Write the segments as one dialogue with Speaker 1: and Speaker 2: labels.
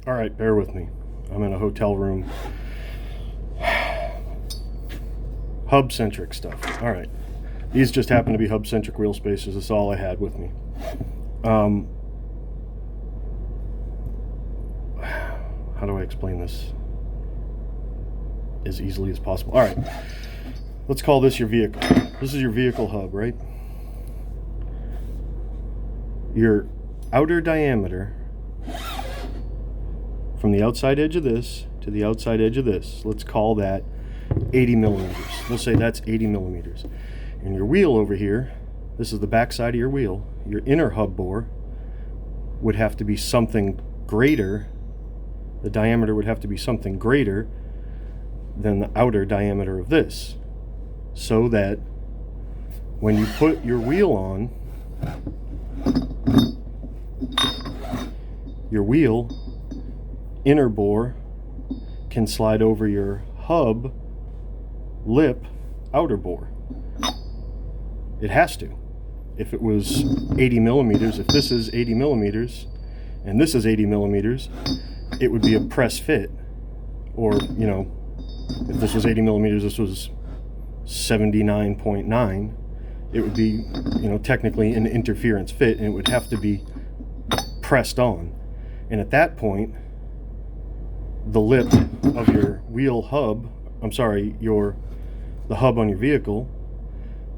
Speaker 1: All right, bear with me. I'm in a hotel room. Hub-centric stuff. All right. These just happen to be hub-centric wheel spacers. That's all I had with me. How do I explain this as easily as possible? All right. Let's call this your vehicle. This is your vehicle hub, right? Your outer diameter from the outside edge of this to the outside edge of this, let's call that 80 millimeters. We'll say that's 80 millimeters. And your wheel over here, this is the back side of your wheel, your inner hub bore would have to be something greater, the diameter would have to be something greater than the outer diameter of this, so that when you put your wheel on, your wheel inner bore can slide over your hub lip outer bore. It has to. If it was 80 millimeters, if this is 80 millimeters and this is 80 millimeters, it would be a press fit. Or, you know, if this was 80 millimeters, this was 79.9, it would be, you know, technically an interference fit, and it would have to be pressed on. And at that point, the lip of your wheel hub, the hub on your vehicle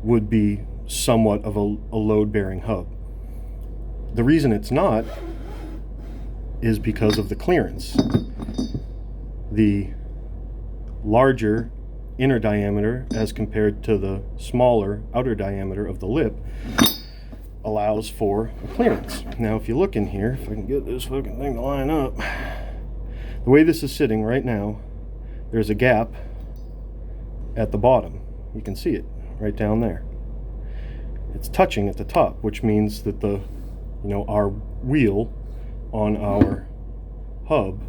Speaker 1: would be somewhat of a load-bearing hub. The reason it's not is because of the clearance. The larger inner diameter as compared to the smaller outer diameter of the lip allows for a clearance. Now if you look in here, if I can get this fucking thing to line up, the way this is sitting right now, there's a gap at the bottom. You can see it right down there. It's touching at the top, which means that our wheel on our hub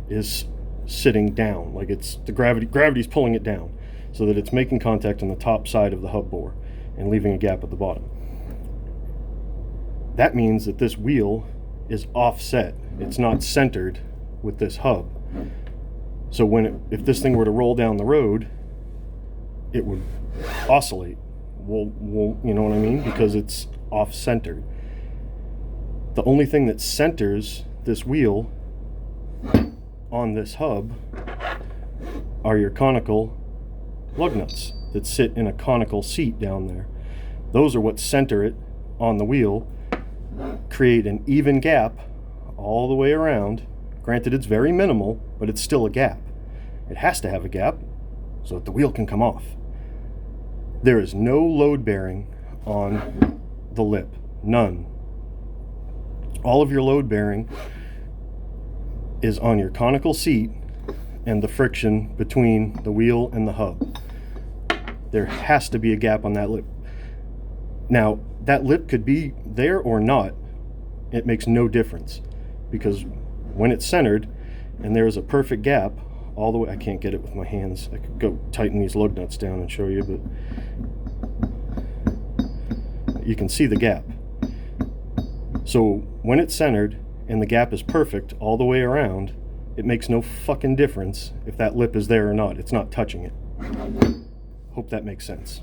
Speaker 1: is sitting down, like it's the gravity's pulling it down, so that it's making contact on the top side of the hub bore and leaving a gap at the bottom. That means that this wheel is offset. It's not centered with this hub. So if this thing were to roll down the road, it would oscillate. Well, you know what I mean? Because it's off-centered. The only thing that centers this wheel on this hub are your conical lug nuts that sit in a conical seat down there. Those are what center it on the wheel, create an even gap all the way around. Granted, it's very minimal, but it's still a gap. It has to have a gap so that the wheel can come off. There is no load bearing on the lip. None. All of your load bearing is on your conical seat and the friction between the wheel and the hub. There has to be a gap on that lip. Now, that lip could be there or not. It makes no difference, because when it's centered and there is a perfect gap all the way, I can't get it with my hands. I could go tighten these lug nuts down and show you, but you can see the gap. So when it's centered and the gap is perfect all the way around, it makes no fucking difference if that lip is there or not. It's not touching it. Hope that makes sense.